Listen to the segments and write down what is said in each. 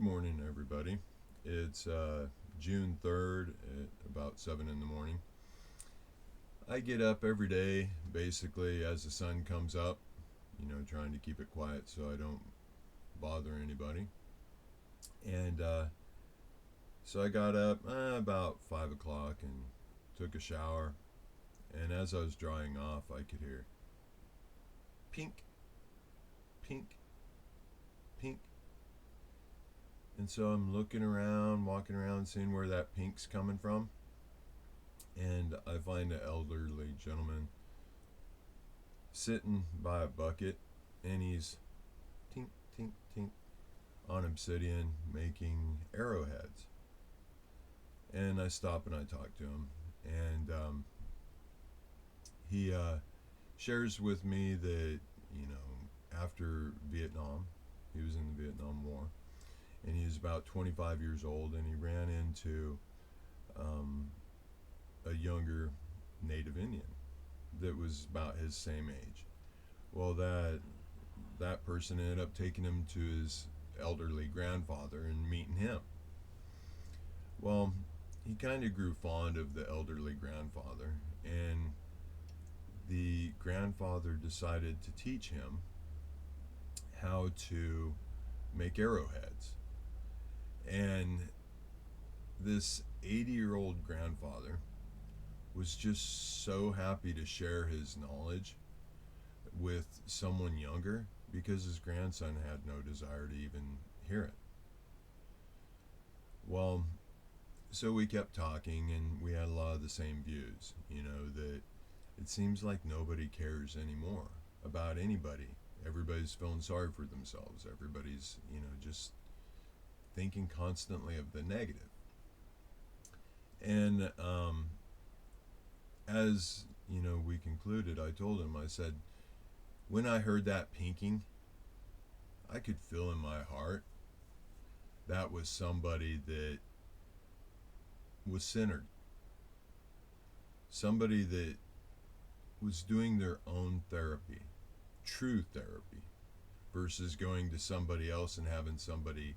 Good morning, everybody. It's June 3rd at about 7 in the morning. I get up every day basically as the sun comes up, trying to keep it quiet so I don't bother anybody. And so I got up about 5 o'clock and took a shower. And as I was drying off, I could hear pink, pink, pink. And so I'm looking around, walking around, seeing where that pink's coming from. And I find an elderly gentleman sitting by a bucket, and he's tink, tink, tink on obsidian making arrowheads. And I stop and I talk to him, and he shares with me that, after Vietnam, he was in the Vietnam War, and he was about 25 years old, and he ran into um, a younger Native Indian that was about his same age. Well, that person ended up taking him to his elderly grandfather and meeting him. Well, he kind of grew fond of the elderly grandfather, and the grandfather decided to teach him how to make arrowheads. And this 80-year-old grandfather was just so happy to share his knowledge with someone younger because his grandson had no desire to even hear it. Well, so we kept talking and we had a lot of the same views, that it seems like nobody cares anymore about anybody. Everybody's feeling sorry for themselves. Everybody's, just thinking constantly of the negative. And as, we concluded, I told him, I said, when I heard that pinking, I could feel in my heart that was somebody that was centered. Somebody that was doing their own therapy, true therapy, versus going to somebody else and having somebody,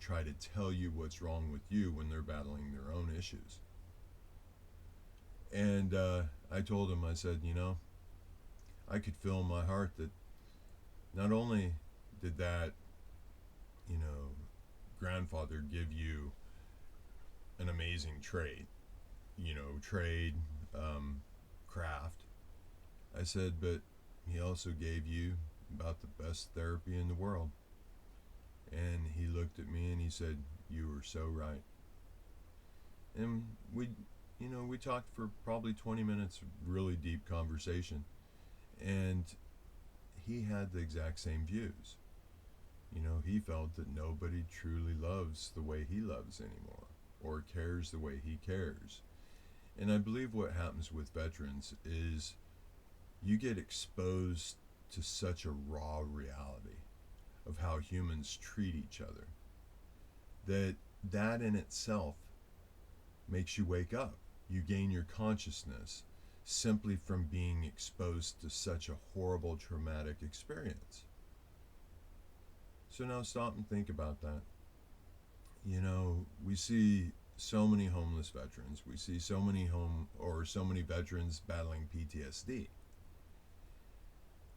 try to tell you what's wrong with you when they're battling their own issues. And I told him, I said, I could feel in my heart that not only did that, you know, grandfather give you an amazing trade, trade, craft. I said, but he also gave you about the best therapy in the world. And he looked at me and he said, "You were so right." And we talked for probably 20 minutes of really deep conversation. And he had the exact same views. He felt that nobody truly loves the way he loves anymore or cares the way he cares. And I believe what happens with veterans is you get exposed to such a raw reality of how humans treat each other that in itself makes you wake up. You gain your consciousness simply from being exposed to such a horrible traumatic experience. So now stop and think about that. We see so many homeless veterans. We see so many veterans battling PTSD.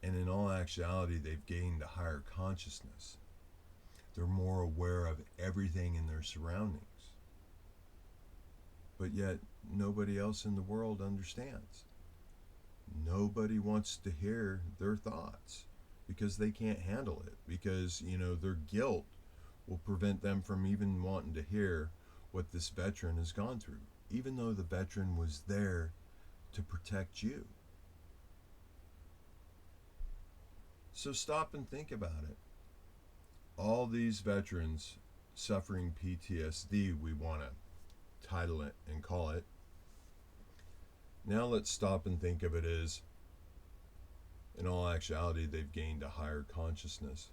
And in all actuality, they've gained a higher consciousness. They're more aware of everything in their surroundings. But yet, nobody else in the world understands. Nobody wants to hear their thoughts because they can't handle it. Because, their guilt will prevent them from even wanting to hear what this veteran has gone through, even though the veteran was there to protect you. So stop and think about it. All these veterans suffering PTSD, we want to title it and call it. Now let's stop and think of it as, in all actuality, they've gained a higher consciousness.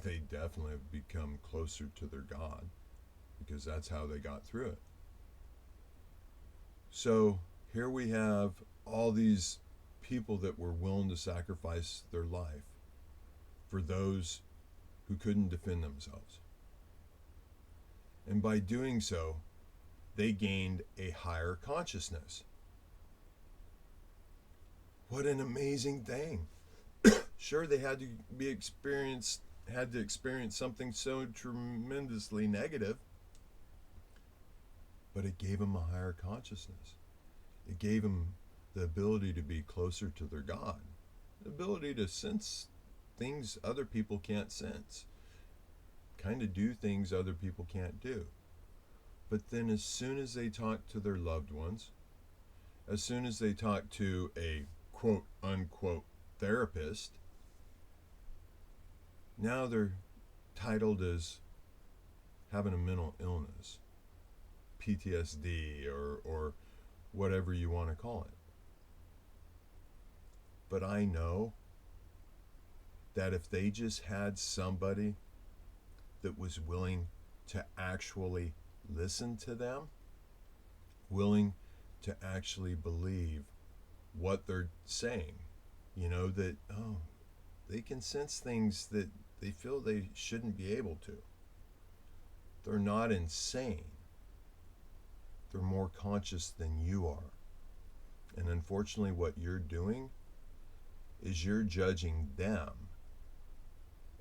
They definitely have become closer to their God because that's how they got through it. So here we have all these people that were willing to sacrifice their life for those who couldn't defend themselves. And by doing so, they gained a higher consciousness. What an amazing thing. Sure, they had to experience something so tremendously negative, but it gave them a higher consciousness. It gave them the ability to be closer to their God, the ability to sense things other people can't sense, kind of do things other people can't do. But then as soon as they talk to their loved ones, as soon as they talk to a quote unquote therapist, now they're titled as having a mental illness, PTSD, or whatever you want to call it. But I know that if they just had somebody that was willing to actually listen to them, willing to actually believe what they're saying, that, they can sense things that they feel they shouldn't be able to. They're not insane. They're more conscious than you are. And unfortunately, what you're doing is you're judging them.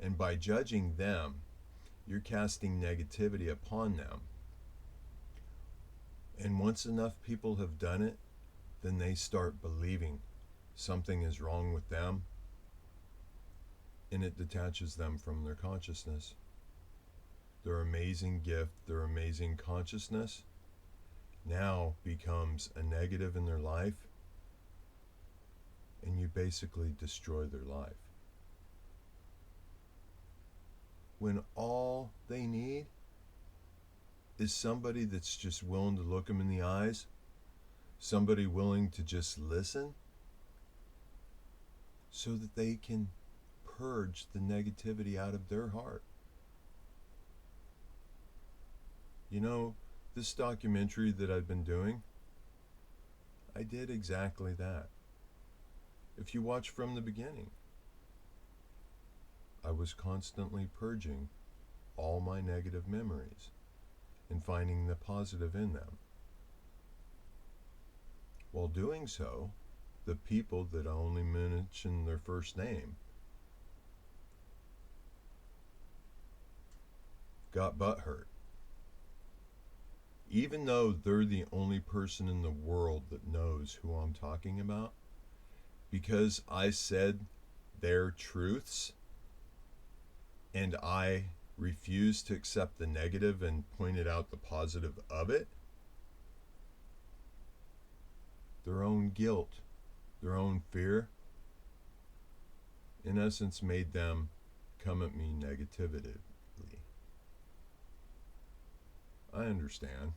And by judging them, you're casting negativity upon them. And once enough people have done it, then they start believing something is wrong with them, and it detaches them from their consciousness. Their amazing gift, their amazing consciousness now becomes a negative in their life, and you basically destroy their life. When all they need is somebody that's just willing to look them in the eyes, somebody willing to just listen, so that they can purge the negativity out of their heart. This documentary that I've been doing, I did exactly that. If you watch from the beginning, I was constantly purging all my negative memories and finding the positive in them. While doing so, the people that I only mention their first name got butthurt. Even though they're the only person in the world that knows who I'm talking about, because I said their truths and I refused to accept the negative and pointed out the positive of it, their own guilt, their own fear, in essence made them come at me negatively. I understand.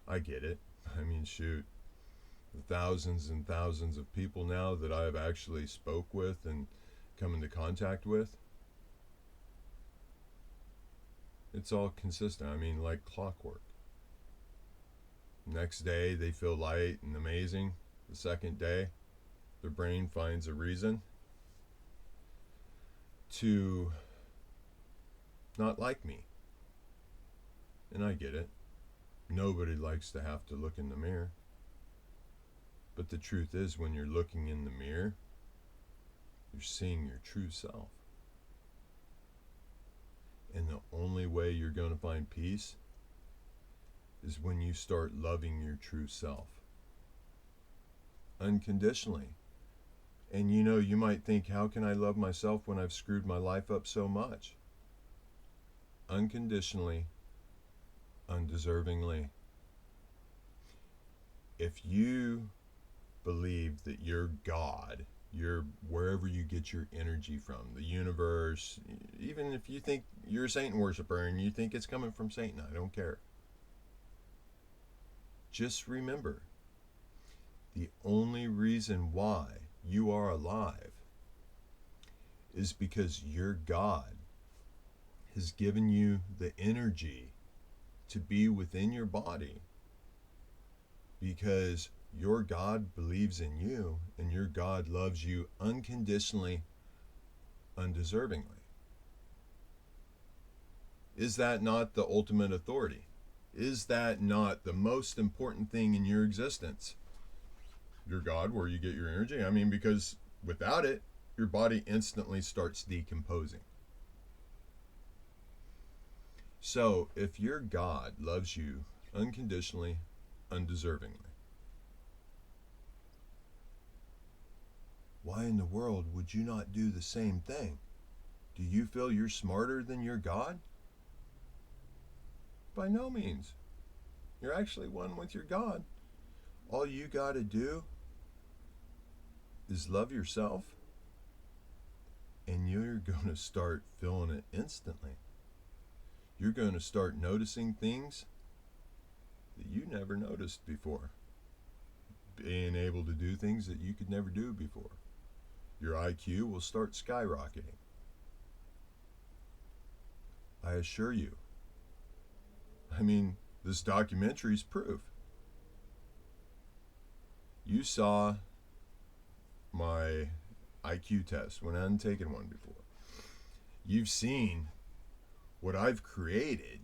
I get it. I mean, shoot. The thousands and thousands of people now that I've actually spoke with and come into contact with, it's all consistent. I mean, like clockwork. Next day, they feel light and amazing. The second day, their brain finds a reason to not like me. And I get it. Nobody likes to have to look in the mirror. But the truth is, when you're looking in the mirror, you're seeing your true self. And the only way you're going to find peace is when you start loving your true self unconditionally. And you might think, how can I love myself when I've screwed my life up so much? Unconditionally, undeservingly. If you believe that you're God, you're wherever you get your energy from, the universe, even if you think you're a Satan worshiper and you think it's coming from Satan, I don't care. Just remember, the only reason why you are alive is because your God has given you the energy to be within your body, because your God believes in you and your God loves you unconditionally, undeservingly. Is that not the ultimate authority? Is that not the most important thing in your existence? Your God, where you get your energy? I mean, because without it, your body instantly starts decomposing. So, if your God loves you unconditionally, undeservingly, why in the world would you not do the same thing? Do you feel you're smarter than your God? By no means. You're actually one with your God. All you got to do is love yourself, and you're going to start feeling it instantly. You're going to start noticing things that you never noticed before. Being able to do things that you could never do before. Your IQ will start skyrocketing. I assure you. I mean, this documentary's proof. You saw my IQ test when I hadn't taken one before. You've seen what I've created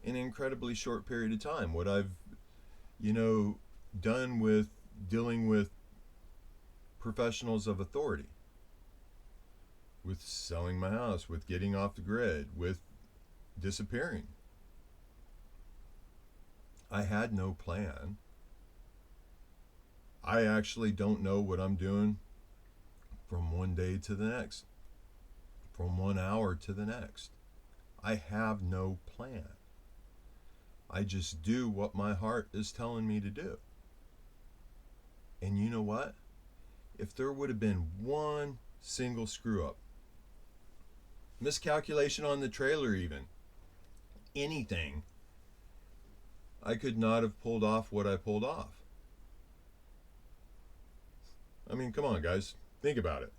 in an incredibly short period of time. What I've, done with dealing with professionals of authority, with selling my house, with getting off the grid, with disappearing. I had no plan. I actually don't know what I'm doing from one day to the next, from 1 hour to the next. I have no plan. I just do what my heart is telling me to do. And you know what? If there would have been one single screw up, miscalculation on the trailer even, anything, I could not have pulled off what I pulled off. I mean, come on, guys. Think about it.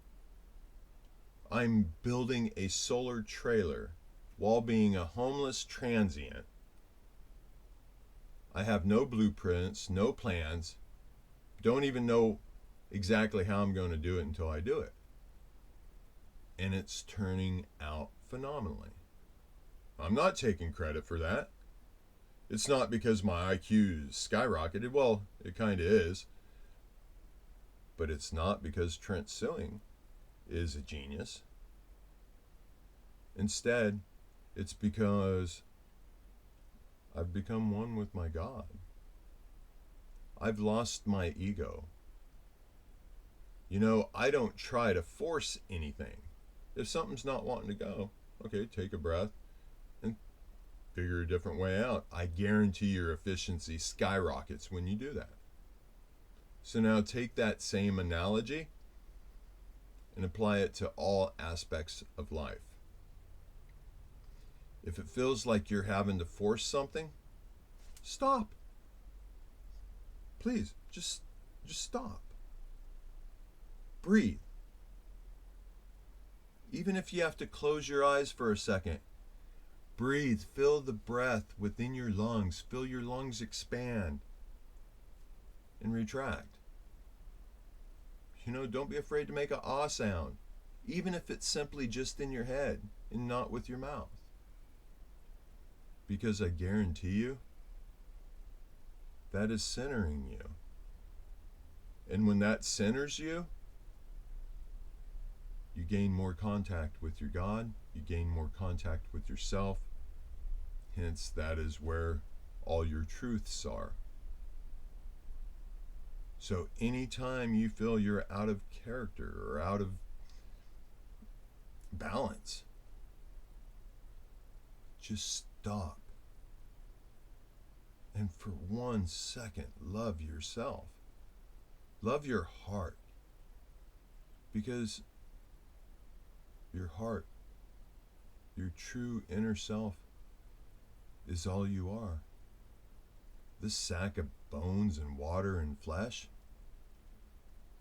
I'm building a solar trailer while being a homeless transient. I have no blueprints, no plans, don't even know exactly how I'm going to do it until I do it. And it's turning out phenomenally. I'm not taking credit for that. It's not because my IQ skyrocketed. Well, it kind of is. But it's not because Trent Silling is a genius. Instead, it's because I've become one with my God. I've lost my ego. I don't try to force anything. If something's not wanting to go, okay, take a breath and figure a different way out. I guarantee your efficiency skyrockets when you do that. So now take that same analogy and apply it to all aspects of life. If it feels like you're having to force something, stop. Please, just stop. Breathe. Even if you have to close your eyes for a second, breathe. Feel the breath within your lungs. Feel your lungs expand and retract. Don't be afraid to make an ah sound, even if it's simply just in your head and not with your mouth. Because I guarantee you, that is centering you. And when that centers you, you gain more contact with your God, you gain more contact with yourself. Hence, that is where all your truths are. So anytime you feel you're out of character or out of balance, just stop. And for 1 second, love yourself. Love your heart. Because your heart, your true inner self, is all you are. This sack of bones and water and flesh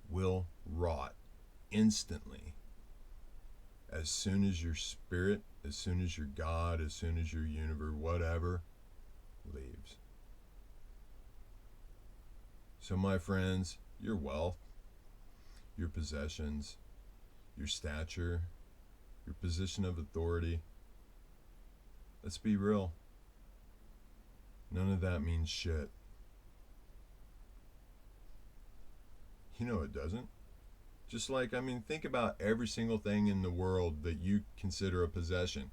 will rot instantly as soon as your spirit, as soon as your God, as soon as your universe, whatever, leaves. So my friends, your wealth, your possessions, your stature, your position of authority, Let's be real. None of that means shit. You know it doesn't. Just like, I mean, think about every single thing in the world that you consider a possession.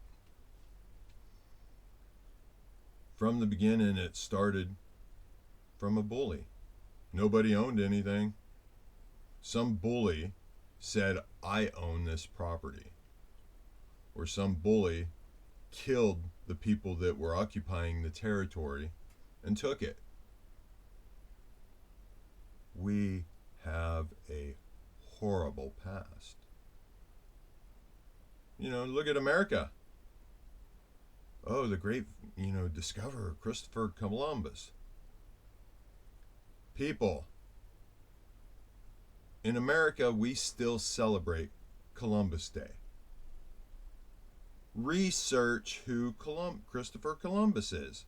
From the beginning, it started from a bully. Nobody owned anything. Some bully said, I own this property. Or some bully killed the people that were occupying the territory and took it. We have a horrible past. You know, look at America. Oh, the great, discoverer, Christopher Columbus. People, in America, we still celebrate Columbus Day. Research who Christopher Columbus is.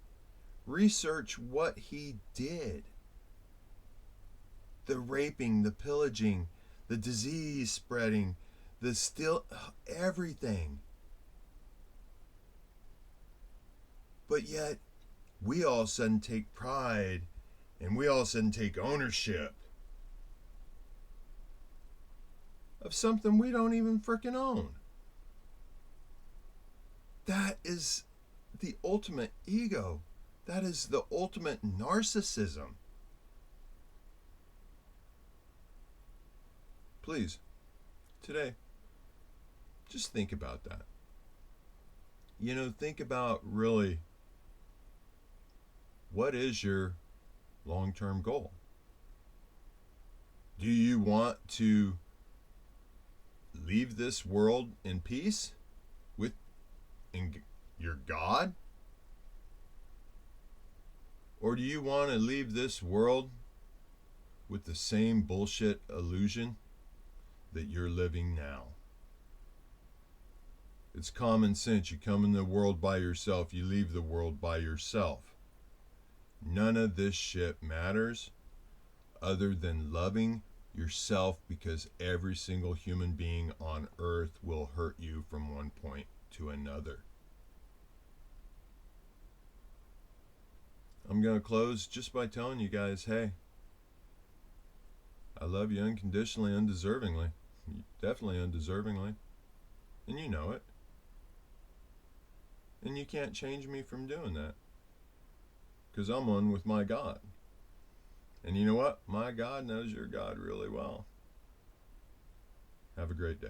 Research what he did. The raping, the pillaging, the disease spreading, everything. But yet, we all of a sudden take pride and we all of a sudden take ownership of something we don't even frickin' own. That is the ultimate ego. That is the ultimate narcissism. Please, today, just think about that. Think about really, what is your long-term goal? Do you want to leave this world in peace with your God? Or do you want to leave this world with the same bullshit illusion that you're living now? It's common sense. You come in the world by yourself, you leave the world by yourself. None of this shit matters other than loving yourself, because every single human being on earth will hurt you from one point to another. I'm going to close just by telling you guys, hey, I love you unconditionally, undeservingly. Definitely undeservingly. And you know it. And you can't change me from doing that, because I'm one with my God. And you know what? My God knows your God really well. Have a great day.